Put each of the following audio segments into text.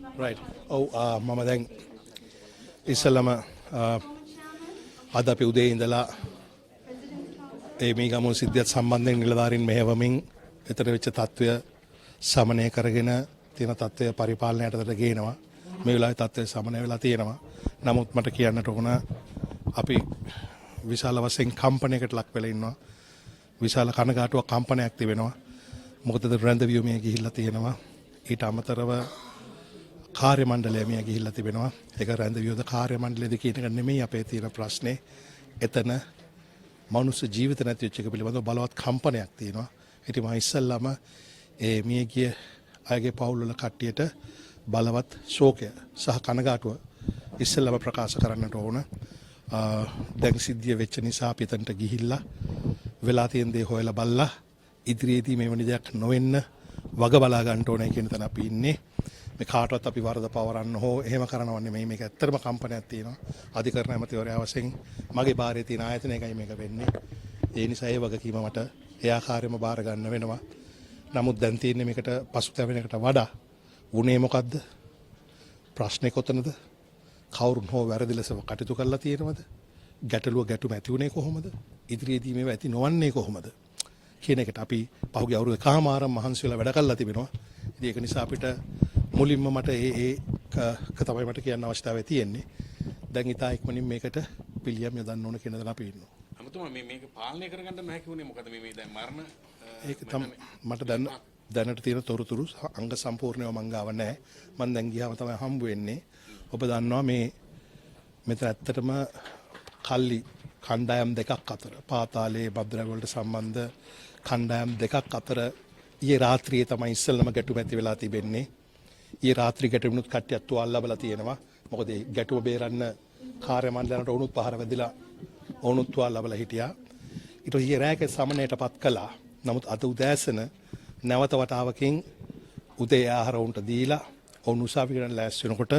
Right. ඔව් මම දැන් ඉස්සෙල්ලම අද අපි උදේ ඉඳලා මේ ගමුණු සිද්ධියත් සම්බන්ධයෙන් නිලධාරීන් මෙහෙවමින් එතන වෙච්ච තත්ත්වය සමනය කරගෙන තියෙන තත්ත්වය පරිපාලනය යටතට ගේනවා. මේ වෙලාවේ තත්ත්වය සමනය වෙලා තියෙනවා. නමුත් මට කියන්නට ඕන අපි විශාල වශයෙන් කම්පනයකට ලක් වෙලා ඉන්නවා. විශාල කනගාටුවක් කම්පනයක් තිබෙනවා. මොකද රැඳවියු මේ ගිහිල්ලා තියෙනවා. ඊට අමතරව කාර්ය මණ්ඩලය මිය ගිහිල්ලා තිබෙනවා. ඒක රැඳවියුද කාර්ය මණ්ඩලයේද කියන එක නෙමෙයි අපේ තියෙන ප්‍රශ්නේ. එතන මනුස්ස ජීවිත නැති වෙච්ච එක පිළිබඳව බලවත් කම්පනයක් තියෙනවා. ඉතින් මම ඉස්සල්ලාම මිය ගිය අයගේ පවුල් වල කට්ටියට බලවත් ශෝකය සහ කනගාටුව ඉස්සල්ලාම ප්‍රකාශ කරන්නට ඕන. දැන් සිද්ධිය වෙච්ච නිසා අපි එතනට ගිහිල්ලා වෙලා තියෙන දේ හොයලා බලලා ඉදිරියේදී මේ වෙන දෙයක් නොවෙන්න වග බලා ගන්න ඕනේ කියන තැන අපි ඉන්නේ. මේ කාටවත් අපි වරද පවරන්න හෝ එහෙම කරනව නෙමෙයි. මේක ඇත්තටම කම්පනයක් තියෙනවා. අධිකරණ ඇමතිවරයා වශයෙන් මගේ බාරේ තියෙන ආයතනයකයි මේක වෙන්නේ. ඒ නිසා ඒ වගකීම මට ඒ ආකාරයෙන්ම බාර ගන්න වෙනවා. නමුත් දැන් තියෙන්නේ මේකට පසුතැවෙන එකට වඩා වුණේ මොකද්ද? ප්‍රශ්නේ කොතනද? කවුරුන් හෝ වැරදි ලෙස කටයුතු කරලා තියෙනවද? ගැටුම ඇති වුණේ කොහොමද? ඉදිරියේදී මේව ඇති නොවන්නේ කොහොමද? කියන එකට අපි පහුගිය අවුරුදු කමාරම් මහන්සි වෙලා වැඩ කරලා තිබෙනවා. ඉතින් ඒක නිසා අපිට මුලින්ම මට ඒක තමයි මට කියන්න අවශ්‍යතාවය තියෙන්නේ. දැන් ඉතා ඉක්මනින් මේකට පිළියම් යොදන්න ඕන කියන දේ අපි ඉන්නවා. අමතුමා මේක පාලනය කරගන්න නැහැ කිව්නේ මොකද මේ දැන් මරණ ඒක තමයි මට දැනට තියෙන තොරතුරු අංග සම්පූර්ණව මං ගාව නැහැ. මං දැන් ගියාම තමයි හම්බ වෙන්නේ. ඔබ දන්නවා මෙතන ඇත්තටම කල්ලි කණ්ඩායම් දෙකක් අතර පාතාලයේ භද්‍රව වලට සම්බන්ධ කණ්ඩායම් දෙකක් අතර ඊයේ රාත්‍රියේ තමයි ඉස්සෙල්ලම ගැටුම ඇති වෙලා තිබෙන්නේ. ඊයේ රාත්‍රී ගැටුමුත් කට්ටියක් තුවාල ලැබලා තියෙනවා. මොකද ඒ ගැටුම බේරන්න කාර්ය මණ්ඩලයට වුණුත් පහර වැදිලා වුණුත් තුවාල ලැබලා හිටියා. ඊට ඊයේ රාත්‍රියේ සමනයටපත් කළා. නමුත් අද උදෑසන නැවත වතාවකින් උදේ ආහාර උන්ට දීලා ඔවුන් උසාවි කරන්න ලෑස්ති වෙනකොට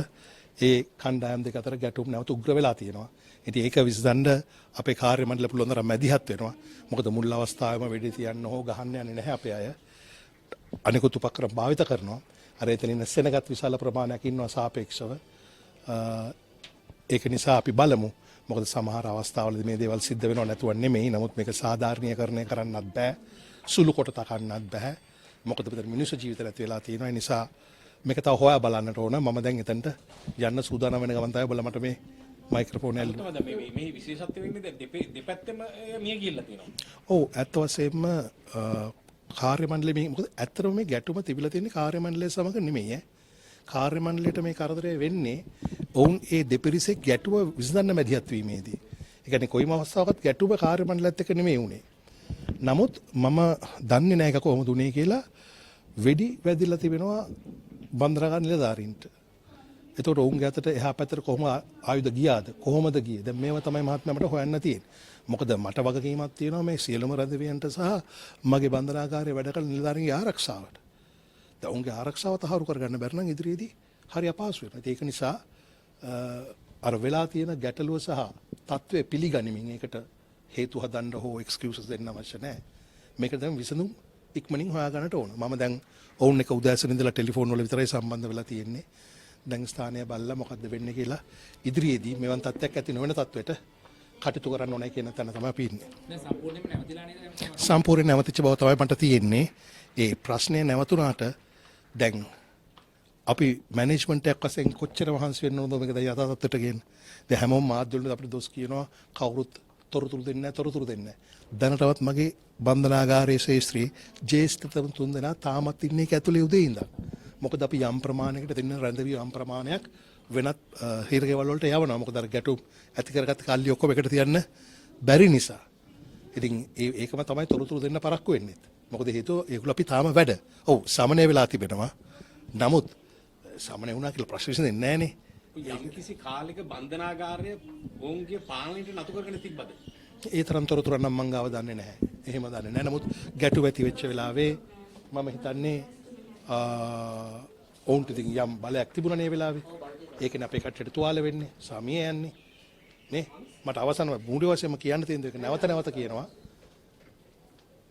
ඒ කණ්ඩායම් දෙක අතර ගැටුම් නැවත උග්‍ර වෙලා තියෙනවා. ඉතින් ඒක විසඳන්න අපේ කාර්ය මණ්ඩල පුළුවන් තරම් මැදිහත් වෙනවා. මොකද මුල් අවස්ථාවේම වෙඩි තියන්න හෝ ගහන්න යන්නේ නැහැ අපේ අය. අනිකුත් උපක්‍රම භාවිත කරනවා. අර එතනින් සෙනගත් විශාල ප්‍රමාණයක් ඉන්නවා සාපේක්ෂව. ඒක නිසා අපි බලමු. මොකද සමහර අවස්ථාවලදී මේ දේවල් සිද්ධ වෙනව නැතුව නෙමෙයි. නමුත් මේක සාධාරණීකරණය කරන්නත් බෑ. සුළු කොට තකන්නත් බෑ. මොකද මෙතන මිනිස්සු ජීවිත නැති වෙලා තියෙනවා. ඒ නිසා මේක තව හොයා බලන්නට ඕන. මම දැන් එතනට යන්න සූදානම් වෙන ගමන් තමයි බලලා මට මේ මයික්‍රොෆෝන් එක මේ විශේෂත්වය වෙන්නේ දැන් දෙපැත්තෙම මිය ගිහිල්ලා තියෙනවා. ඔව් ඇත්ත වශයෙන්ම කාර්ය මණ්ඩලයේ මේ මොකද ඇත්තටම මේ ගැටුම තිබිලා තියෙන්නේ කාර්ය මණ්ඩලය සමග නෙමෙයි ඈ. කාර්ය මණ්ඩලයට මේ කරදරය වෙන්නේ ඔවුන් ඒ දෙපිරිසේ ගැටුම විසඳන්න මැදිහත් වීමේදී. ඒ කියන්නේ කොයිම අවස්ථාවකත් ගැටුම කාර්ය මණ්ඩලයත් එක්ක නෙමෙයි උනේ. නමුත් මම දන්නේ නැහැ ඒක කොහොමද උනේ කියලා වෙඩි වැදිලා තිබෙනවා බන්දරගාන නිලධාරීන්ට. එතකොට ඔවුන්ගේ අතට එහා පැත්තට කොහොම ආයුධ ගියාද කොහොමද ගියේ? දැන් මේව තමයි මහත්මයා මට හොයන්න තියෙන්නේ. මොකද මට වගකීමක් තියෙනවා මේ සියලුම රැඳවියන්ට සහ මගේ බන්දනාගාරයේ වැඩ කරන නිලධාරීන්ගේ ආරක්ෂාවට. දැන් ඔවුන්ගේ ආරක්ෂාව තහවුරු කරගන්න බැරි නම් ඉදිරියේදී හරි අපහසු වෙනවා. ඒක නිසා අර වෙලා තියෙන ගැටලුව සහ තත්ත්වය පිළිගනිමින් ඒකට හේතු හදන්න හෝ එක්ස්කියුසස් දෙන්න අවශ්‍ය නැහැ. මේක දැන් විසඳුම් ඉක්මනින් හොයාගන්නට ඕන. මම දැන් ඔවුන් එක උදෑසන ඉඳලා ටෙලිෆෝන් වල විතරයි සම්බන්ධ වෙලා තියෙන්නේ. දැන් ස්ථානය බලලා මොකද්ද වෙන්නේ කියලා ඉදිරියේදී මෙවන් තත්ත්වයක් ඇති නොවන තත්ත්වයට කටයුතු කරන්න ඕනේ කියන තැන තමයි අපි ඉන්නේ. දැන් සම්පූර්ණයෙන්ම නැවතිලා නේද? සම්පූර්ණ නැවතිච්ච බව තමයි මට තියෙන්නේ. ඒ ප්‍රශ්නේ නැවතුණාට දැන් අපි මැනේජ්මන්ට් එකක් වශයෙන් කොච්චර මහන්සි වෙන්න ඕනද මේක දැන් යථා තත්ත්වයට ගේන්න. දැන් හැමෝම මාධ්‍ය වලින් අපිට දොස් කියනවා කවුරුත් තොරතුරු දෙන්නේ නැහැ. දැනටවත් මගේ බන්ධනාගාරයේ ශේෂ්ත්‍රී ජේෂ්ඨතම තුන් දෙනා තාමත් ඉන්නේ ඒක ඇතුලේ උදේ ඉඳන්. මොකද අපි යම් ප්‍රමාණයකට දෙන්න රැඳවි යම් ප්‍රමාණයක් වෙනත් හිරගෙවල් වලට යවනවා. මොකද අර ගැටුම් ඇති කරගත්ත කල්ලි ඔක්කොම එකට තියන්න බැරි නිසා. ඉතින් ඒකම තමයි තොරතුරු දෙන්න පරක්කු වෙන්නේ. මොකද හේතුව ඒගොල්ලෝ අපි තාම වැඩ. ඔව් සමනය වෙලා තිබෙනවා. නමුත් සමනය වුණා කියලා ප්‍රශ්න විසඳෙන්නේ නැහනේ. යම් කිසි කාලික බන්ධනාගාරය ඔවුන්ගේ පාලනයට නතු කරගෙන තිබ්බද? ඒ තරම් තොරතුරු නම් මං ගාව දන්නේ නැහැ. එහෙම දන්නේ නැහැ. නමුත් ගැටුම් ඇති වෙච්ච වෙලාවේ මම හිතන්නේ ඔවුන්ට ඉතින් යම් බලයක් තිබුණා නේ වෙලාවේ. ඒකනේ අපේ කට්ටියට තුවාල වෙන්නේ. සාමිය යන්නේ. නේ? මට අවසානම මූලික වශයෙන්ම කියන්න තියෙන දේ නැවත කියනවා.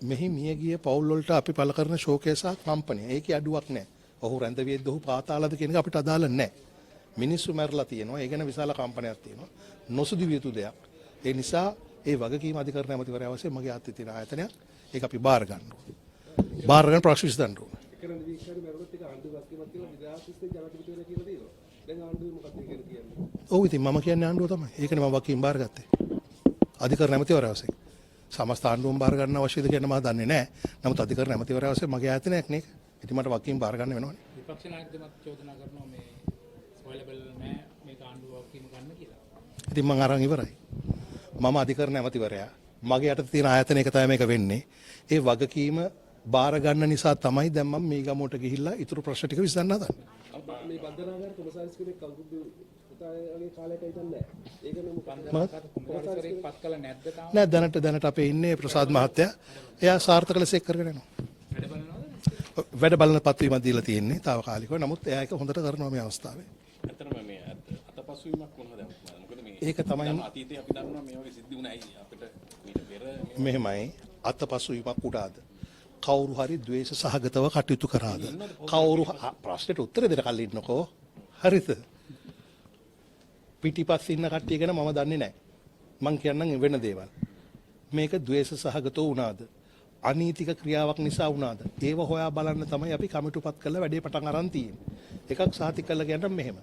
මෙහි මිය ගිය පවුල් වලට අපි පළ කරන ශෝකය සහ කම්පනය. ඒකේ අඩුවක් නැහැ. ඔහු රැඳවියෙද්ද ඔහු පාතාලද කියන එක අපිට අදාළ නැහැ. මිනිස්සු මැරලා තියෙනවා. ඒ ගැන විශාල කම්පනයක් තියෙනවා. නොසුදු විය යුතු දෙයක්. ඒ නිසා ඒ වගකීම අධිකරණ ඇමතිවරයා වශයෙන් මගේ අතේ තියෙන ආයතනයක්. ඒක අපි බාර ගන්න ඕනේ. බාර ගන්න ප්‍රශ්න විසඳන්න ඕනේ. ඔව් ඉතින් මම කියන්නේ ආණ්ඩුව තමයි. ඒකනේ මම වකීම් බාරගත්තේ. අධිකරණ ඇමතිවරයා වශයෙන්. සමස්ත ආණ්ඩුවම බාර ගන්න අවශ්‍යද කියන මම දන්නේ නැහැ. නමුත් අධිකරණ ඇමතිවරයා වශයෙන් මගේ ආයතනයක් නේ. ඉතින් මට වකීම් බාර ගන්න වෙනවනේ. විපක්ෂ නායකතුමත් චෝදනා කරනවා මේ අවයිලබල් නැහැ මේක ආණ්ඩුව වකීම ගන්න කියලා. ඉතින් මම අරන් ඉවරයි. මම අධිකරණ ඇමතිවරයා. මගේ යටතේ තියෙන ආයතනයක තමයි මේක වෙන්නේ. ඒ වගකීම බාර ගන්න නිසා තමයි දැන් මම මේ ගමෝට ගිහිල්ලා ඊටු ප්‍රශ්න ටික විසඳන්න හදන්නේ. මේ බන්ධනාගාර කොමසාරිස් කෙනෙක් කවුරුද පුතාගේ කාලයක හිටන්නේ නැහැ. ඒක නෙමෙයි කොමසාරිස්වරයෙක් පත් කළ නැද්ද තාම? නෑ දැනට අපේ ඉන්නේ ප්‍රසාද් මහත්තයා. එයා සාර්ථක ලෙස එක් කරගෙන යනවා. වැඩ බලනවද? වැඩ බලන පත්වීමක් දීලා තියෙන්නේ తాවකාලිකව. නමුත් එයා ඒක හොඳට කරනවා මේ අවස්ථාවේ. ඇත්තටම මේ අතපසුවීමක් වුණාද? මොකද මේ ඒක තමයි අතීතයේ අපි දන්නවා මේ වගේ සිද්ධි වුණා ඇයි අපිට ඊට පෙර මෙහෙමයි අතපසුවීමක් උඩාද කවුරු හරි ද්වේෂ සහගතව කටයුතු කරාද කවුරු ප්‍රශ්නෙට උත්තර දෙන්න කලින් ඉන්නකෝ හරිද පිටිපස්ස ඉන්න කට්ටිය ගැන මම දන්නේ නැහැ මං කියන්නම් වෙන දේවල් මේක ද්වේෂ සහගතව වුණාද අනීතික ක්‍රියාවක් නිසා වුණාද ඒව හොයා බලන්න තමයි අපි කමිටුපත් කරලා වැඩේ පටන් අරන් තියෙන්නේ එකක් සාතික කරලා කියන්න මෙහෙම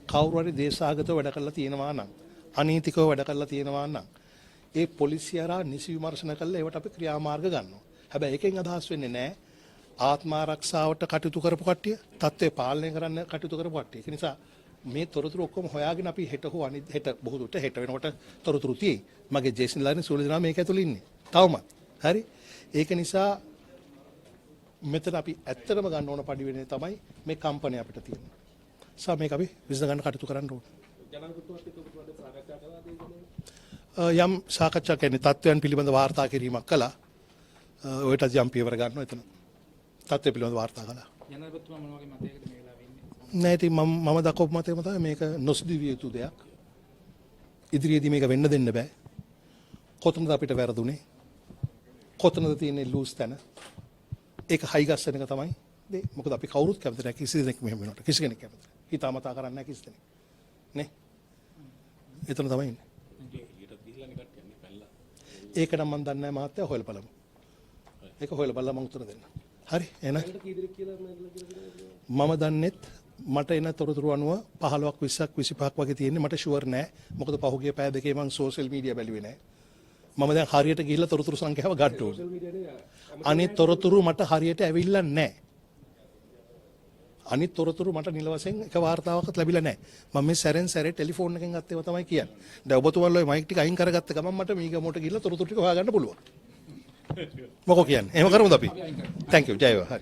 කවුරු හරි දේශාගතව වැඩ කරලා තියෙනවා නම් අනීතිකව වැඩ කරලා තියෙනවා නම් ඒ පොලිසිය හරහා නිසි විමර්ශන කරලා ඒවට අපි ක්‍රියාමාර්ග ගන්නවා. හැබැයි එකෙන් අදහස් වෙන්නේ නැහැ ආත්ම ආරක්ෂාවට කටයුතු කරපු කට්ටිය, තත්ත්වය පාලනය කරන්න කටයුතු කරපු කට්ටිය. ඒ නිසා මේ තොරතුරු ඔක්කොම හොයාගෙන අපි හෙට හෝ අනිත් හෙට බොහෝ දුරට හෙට වෙනකොට තොරතුරු තියෙයි. මගේ ජේසින්ලානේ සූල දෙනා මේක ඇතුළේ ඉන්නේ. තවමත්. හරි? ඒක නිසා මෙතන අපි ඇත්තටම ගන්න ඕන පරිවෙන්නේ තමයි මේ කම්පැනි අපිට තියෙන්නේ. සා මේක අපි විසඳ ගන්න කටයුතු කරන්න ඕනේ. යම් සාකච්ඡා කියන්නේ තත්ත්වයන් පිළිබඳ වාර්තා කිරීමක් කළා. ඔයටත් යම් පියවර ගන්නවා එතන. තත්ත්වය පිළිබඳ වාර්තා කළා. ජනාධිපතිතුමා මොන වගේ මතයකද මේ වෙලාවේ ඉන්නේ? නෑ ඉතින් මම දක්වපු මතයම තමයි මේක නොසිදු විය යුතු දෙයක්. ඉදිරියේදී මේක වෙන්න දෙන්න බෑ. කොතනද අපිට වැරදුනේ? කොතනද තියෙන්නේ ලූස් තැන? ඒක හයි ගස්සන එක තමයි. මොකද අපි කවුරුත් කැමති නැහැ කිසි දෙයක් මෙහෙම වෙනවට. කිසි කෙනෙක් කැමති නැහැ. හිතාමතා කරන්නේ නැහැ කිසි දෙනෙක්. නේ? එතන තමයි ඉන්නේ. ඒක නම් මම දන්නේ නැහැ මහත්තයා හොයලා බලමු. ඒක හොයලා බලලා මම උත්තර දෙන්න. හරි එහෙනම් මම දන්නෙත් මට එන තොරතුරු අනුව 15ක් 20ක් 25ක් වගේ තියෙන්නේ මට ෂුවර් නෑ. මොකද පහුගිය පැය දෙකේ මම සෝෂල් මීඩියා බැලුවේ නෑ. මම දැන් හරියට ගිහිල්ලා තොරතුරු සංඛ්‍යාව ගන්න ඕනේ. අනිත් තොරතුරු මට හරියට ඇවිල්ලා නෑ. අනිත් තොරතුරු මට නිල වශයෙන් එක වාර්තාවක්වත් ලැබිලා නැහැ. මම මේ සැරෙන් සැරේ ටෙලිෆෝන් එකෙන් ගත්ත ඒවා තමයි කියන්නේ. දැන් ඔබතුමාලා ওই මයික් ටික අයින් කරගත්ත ගමන් මට මීගමෝට ගිහිල්ලා තොරතුරු ටික හොයාගන්න පුළුවන්. මොකෝ කියන්නේ? එහෙම කරමුද අපි? Thank you. ජය වේවා. හරි.